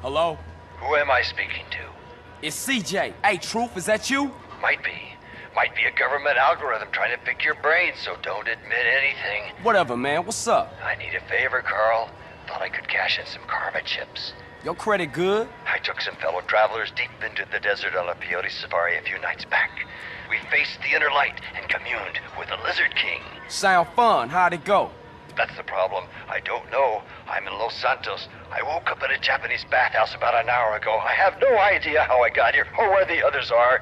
Hello? Who am I speaking to? It's CJ. Hey, Truth, is that you? Might be. Might be a government algorithm trying to pick your brains, so don't admit anything. Whatever, man. What's up? I need a favor, Carl. Thought I could cash in some karma chips. Your credit good? I took some fellow travelers deep into the desert on a Peyote safari a few nights back. We faced the inner light and communed with the Lizard King. Sound fun. How'd it go? That's the problem. I don't know. I'm in Los Santos. I woke up at a Japanese bathhouse about an hour ago. I have no idea how I got here or where the others are.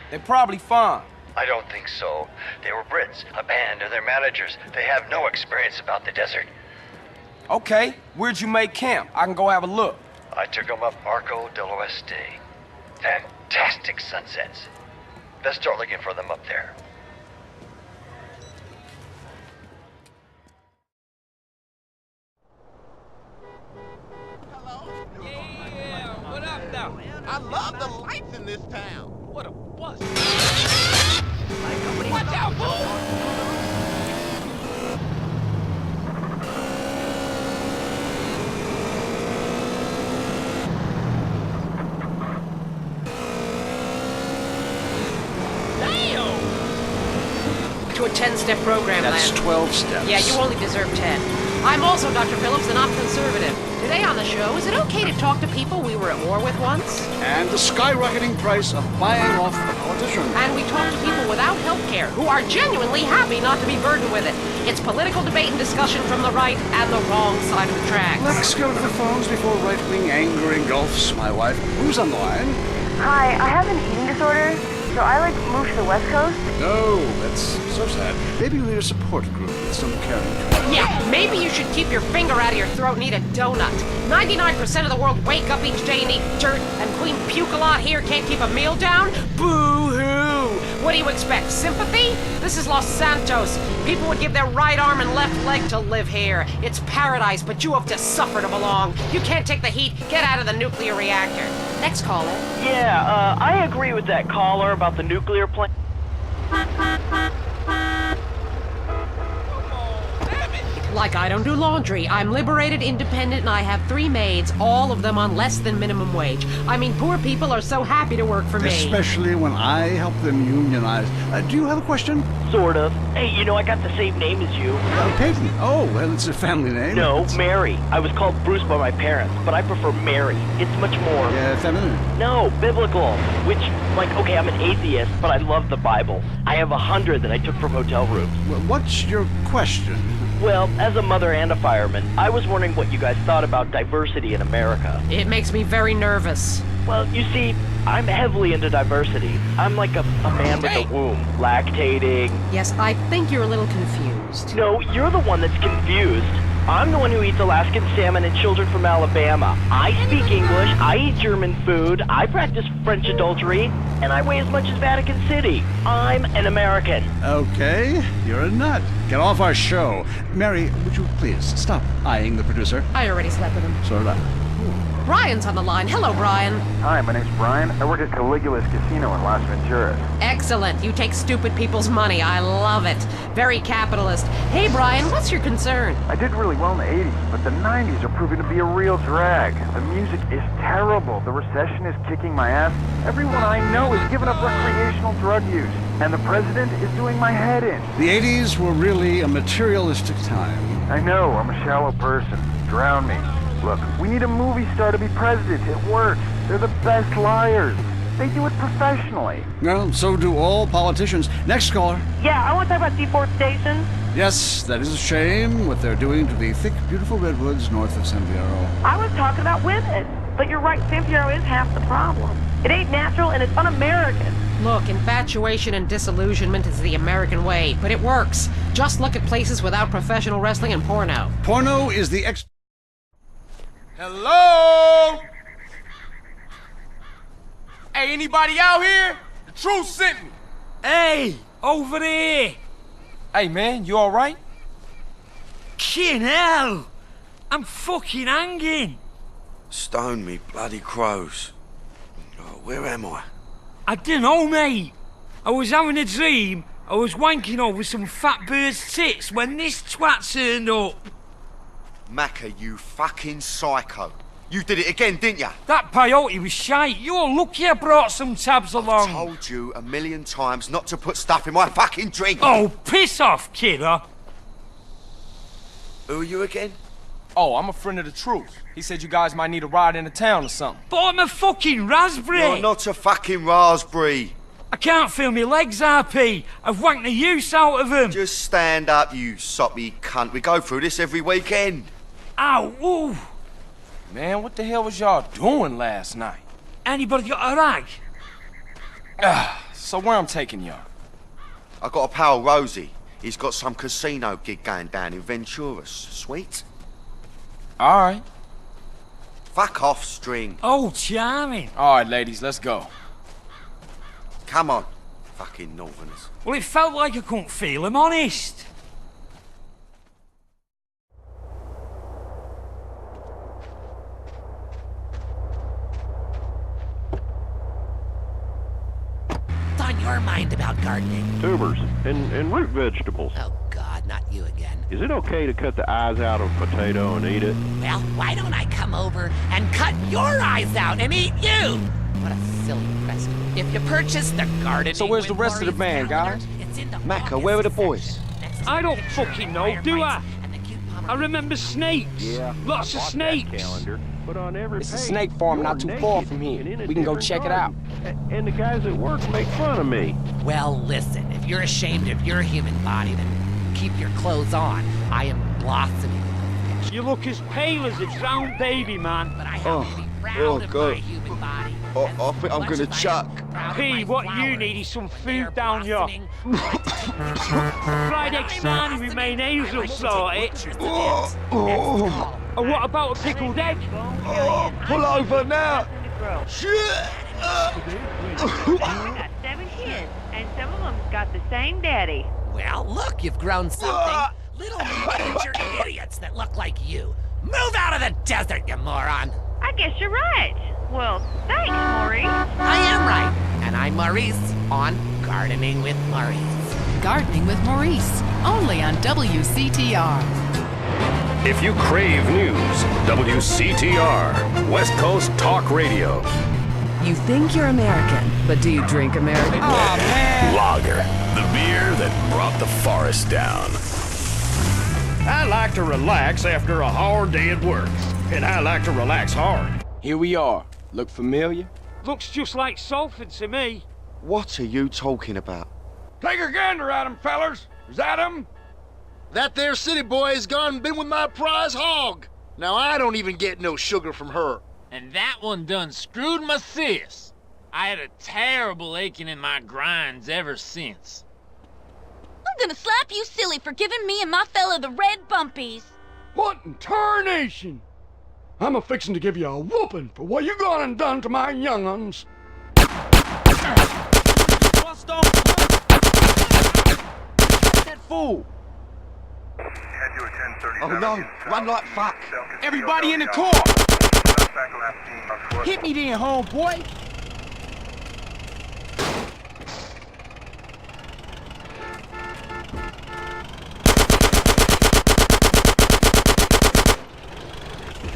They're probably fine. I don't think so. They were Brits, a band, and their managers. They have no experience about the desert. Okay. Where'd you make camp? I can go have a look. I took them up Arco del Oeste. Fantastic sunsets. Best start looking for them up there. Yeah, what up now? I love the lights in this town. What a bust. Watch out, fool! To a 10-step program, That's Lance. 12 steps. Yeah, you only deserve 10. I'm also Dr. Phillips, and I'm conservative. Today on the show, is it okay to talk to people we were at war with once? And the skyrocketing price of buying off the politician. And we talk to people without health care who are genuinely happy not to be burdened with it. It's political debate and discussion from the right and the wrong side of the tracks. Let's go to the phones before right-wing anger engulfs my wife. Who's on the line? Hi, I have an eating disorder, so I moved to the West Coast. No, that's so sad. Maybe you need a support group with some caring. Yeah, maybe you should keep your finger out of your throat and eat a donut. 99% of the world wake up each day and eat dirt, and Queen Puke-a-Lot here can't keep a meal down? Boo-hoo! What do you expect, sympathy? This is Los Santos. People would give their right arm and left leg to live here. It's paradise, but you have to suffer to belong. You can't take the heat. Get out of the nuclear reactor. Next caller. Yeah, I agree with that caller about the nuclear plant. Like I don't do laundry. I'm liberated, independent, and I have 3 maids, all of them on less than minimum wage. I mean, poor people are so happy to work for me. Especially when I help them unionize. Do you have a question? Sort of. Hey, you know, I got the same name as you. Peyton. Oh, well, it's a family name. No, Mary. I was called Bruce by my parents, but I prefer Mary. It's much more... Yeah, feminine. No, biblical. Which, okay, I'm an atheist, but I love the Bible. I have 100 that I took from hotel rooms. Well, what's your question? Well, as a mother and a fireman, I was wondering what you guys thought about diversity in America. It makes me very nervous. Well, you see, I'm heavily into diversity. I'm like a man with a womb, lactating. Yes, I think you're a little confused. No, you're the one that's confused. I'm the one who eats Alaskan salmon and children from Alabama. I speak English, I eat German food, I practice French adultery, and I weigh as much as Vatican City. I'm an American. Okay, you're a nut. Get off our show. Mary, would you please stop eyeing the producer? I already slept with him. So did I. Brian's on the line. Hello, Brian. Hi, my name's Brian. I work at Caligula's Casino in Las Venturas. Excellent. You take stupid people's money. I love it. Very capitalist. Hey, Brian, what's your concern? I did really well in the 80s, but the 90s are proving to be a real drag. The music is terrible. The recession is kicking my ass. Everyone I know is giving up recreational drug use. And the president is doing my head in. The 80s were really a materialistic time. I know, I'm a shallow person. Drown me. Look, we need a movie star to be president. It works. They're the best liars. They do it professionally. Well, so do all politicians. Next caller. Yeah, I want to talk about deforestation. Yes, that is a shame, what they're doing to the thick, beautiful redwoods north of San Fierro. I was talking about women. But you're right, San Fierro is half the problem. It ain't natural and it's un-American. Look, infatuation and disillusionment is the American way, but it works. Just look at places without professional wrestling and porno. Porno is the Hello? Hey, anybody out here? The truth sent me. Hey, over there. Hey, man, you alright? Kin hell. I'm fucking hanging. Stone me bloody crows. Oh, where am I? I dunno, mate. I was having a dream. I was wanking over some fat bird's tits when this twat turned up. Macca, you fucking psycho. You did it again, didn't you? That peyote was shite. You're lucky I brought some tabs along. I told you a million times not to put stuff in my fucking drink. Oh, piss off, kidder. Who are you again? Oh, I'm a friend of the truth. He said you guys might need a ride into town or something. But I'm a fucking raspberry. You're not a fucking raspberry. I can't feel my legs, RP. I've wanked the use out of them. Just stand up, you soppy cunt. We go through this every weekend. Ow, ooh. Man, what the hell was y'all doing last night? Anybody got a rag? So where I'm taking y'all? I got a pal, Rosie. He's got some casino gig going down in Venturas. Sweet? All right. Fuck off, String. Oh, charming. All right, ladies, let's go. Come on, fucking northerners. Well, it felt like I couldn't feel him, honest. What's on your mind about gardening? Tubers and root vegetables. Oh, God, not you again. Is it okay to cut the eyes out of a potato and eat it? Well, why don't I come over and cut your eyes out and eat you? What a silly precedent. If you purchase the garden. So where's the rest of the band, guys? Macca, where are the boys? I don't fucking know, do I? I remember snakes. Yeah. Lots of snakes. Calendar, but on every It's a page, snake farm not you're too far naked from here. and in a We can go different check it out. garden. And the guys at work make fun of me. Well, listen, if you're ashamed of your human body, then keep your clothes on. I am blossoming. You look as pale as a drowned baby, man. But I have to be proud of my human body. I think I'm gonna chuck. P, what you need is some food down here. Fried egg sarnie with mayonnaise will sort it. And what about a pickled egg? Pull over now. Shit. Got 7 kids, and some of them's got the same daddy. Well, look, you've grown something. Little miniature idiots that look like you. Move out of the desert, you moron. I guess you're right. Well, thanks, Maurice. I am right. And I'm Maurice on Gardening with Maurice. Gardening with Maurice, only on WCTR. If you crave news, WCTR, West Coast Talk Radio. You think you're American, but do you drink American? Oh, man. Lager, the beer that brought the forest down. I like to relax after a hard day at work, and I like to relax hard. Here we are. Look familiar? Looks just like Salford to me. What are you talking about? Take a gander at him, fellers. Is that him? That there city boy has gone and been with my prize hog. Now I don't even get no sugar from her. And that one done screwed my sis. I had a terrible aching in my grinds ever since. I'm gonna slap you silly for giving me and my fella the red bumpies. What in tarnation? I'm a-fixin' to give you a whooping for what you gone and done to my young'uns. That fool! Oh no, run like fuck. Everybody in the car! Hit me then, homeboy!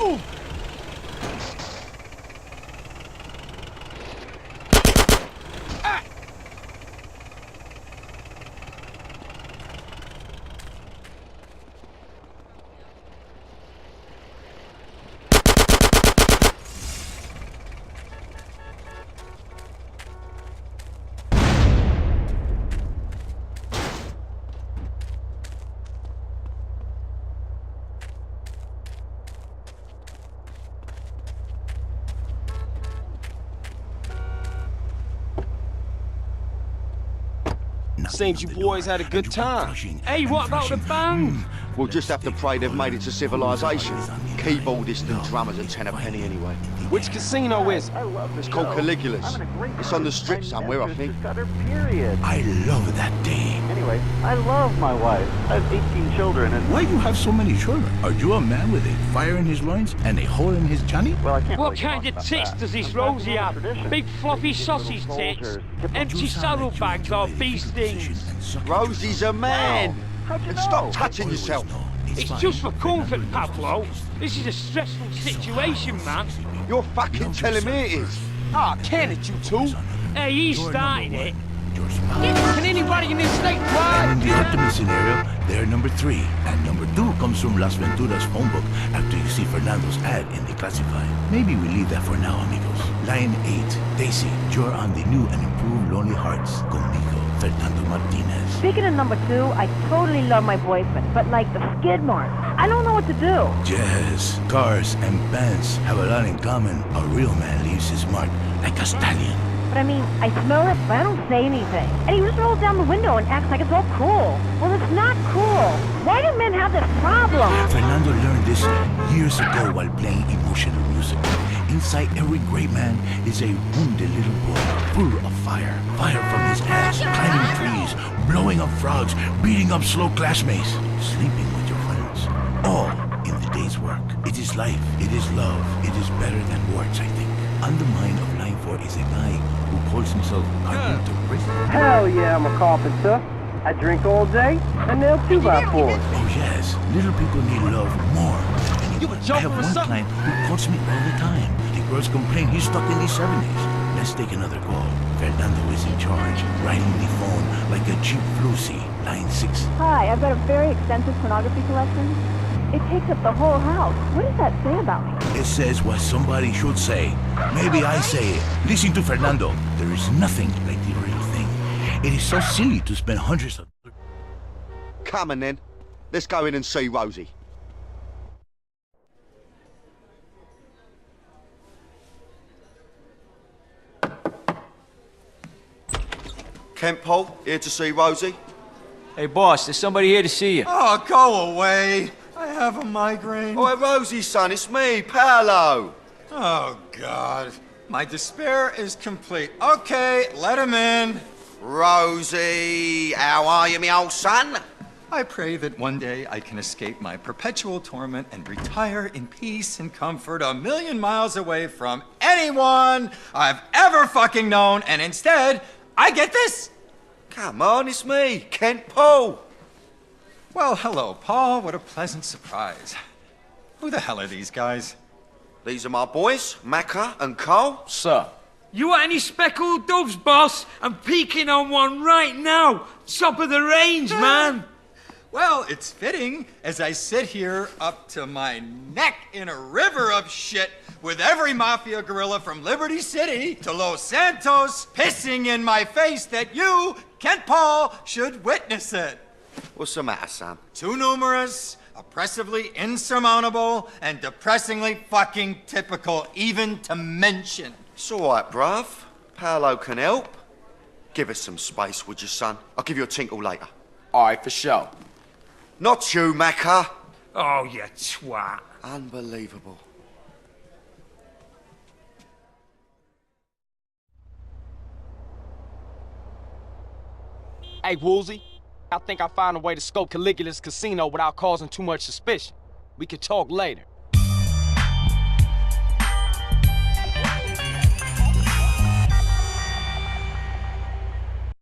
Ooh. Ah. Seems you boys had a good time. Hey, what about the band? We'll just have to pray they've made it to civilization. Keyboardists and drummers are 10 a penny anyway. Which casino is it? It's called Caligula's. It's on the strip somewhere, I think. I love that day. Anyway, I love my wife. I have 18 children and... Why do you have so many children? Are you a man with a fire in his loins and a hole in his johnny? Well, I can't What really kind talk of about tits that. does this Sometimes Rosie it's a have? tradition. Big floppy sausage tits? Empty saddlebags or bee stings? Rosie's a man. How'd you And know? stop touching yourself. It's just for comfort, Pablo. This is a stressful situation, man. You're fucking telling me it is. Ah, can it, you two? Hey, he started it. Can anybody in this state drive? In the ultimate scenario, they're number 3, and number 2 comes from Las Venturas phone book after you see Fernando's ad in the classified. Maybe we leave that for now, amigos. Line 8, Daisy, you're on the new and improved Lonely Hearts, conmigo, Fernando Martinez. Speaking of number 2, I totally love my boyfriend, but like the skid marks, I don't know what to do. Yes, cars and bands have a lot in common. A real man leaves his mark like a stallion. But I mean, I smell it, but I don't say anything. And he just rolls down the window and acts like it's all cool. Well, it's not cool. Why do men have this problem? Fernando learned this years ago while playing emotional music. Inside every great man is a wounded little boy full of fire. Fire from his ass, climbing trees, blowing up frogs, beating up slow classmates, sleeping with your friends. All in the day's work. It is life, it is love, it is better than words, I think. On the mind of Line 4 is a guy who calls himself Carpenter Rick. Hell yeah, I'm a carpenter. I drink all day and nail 2x4s. Oh yes, little people need love more than anyone. I have one client who calls me all the time. The girls complain he's stuck in the 70s. Let's take another call. Fernando is in charge, riding the phone like a cheap Lucy. Line 6. Hi, I've got a very extensive pornography collection. It takes up the whole house. What does that say about me? It says what somebody should say. Maybe I say it. Listen to Fernando. There is nothing like the real thing. It is so silly to spend hundreds of... Come on then. Let's go in and see Rosie. Kent Paul, here to see Rosie. Hey, boss, there's somebody here to see you. Oh, go away. I have a migraine. Oh, Rosie, son, it's me, Paolo. Oh, God. My despair is complete. Okay, let him in. Rosie, how are you, me old son? I pray that one day I can escape my perpetual torment and retire in peace and comfort 1,000,000 miles away from anyone I've ever fucking known, and instead, I get this. Come on, it's me, Kent Paul. Well, hello, Paul. What a pleasant surprise. Who the hell are these guys? These are my boys, Macca and Carl. Sir. You want any speckled doves, boss? I'm peeking on one right now. Top of the range, man. Well, it's fitting as I sit here up to my neck in a river of shit with every mafia gorilla from Liberty City to Los Santos pissing in my face that you, Kent Paul, should witness it. What's the matter, son? Too numerous, oppressively insurmountable, and depressingly fucking typical even to mention. It's all right, bruv. Paolo can help. Give us some space, would you, son? I'll give you a tinkle later. All right, for sure. Not you, Macca. Oh, you twat. Unbelievable. Hey, Woolsey, I think I found a way to scope Caligula's casino without causing too much suspicion. We can talk later.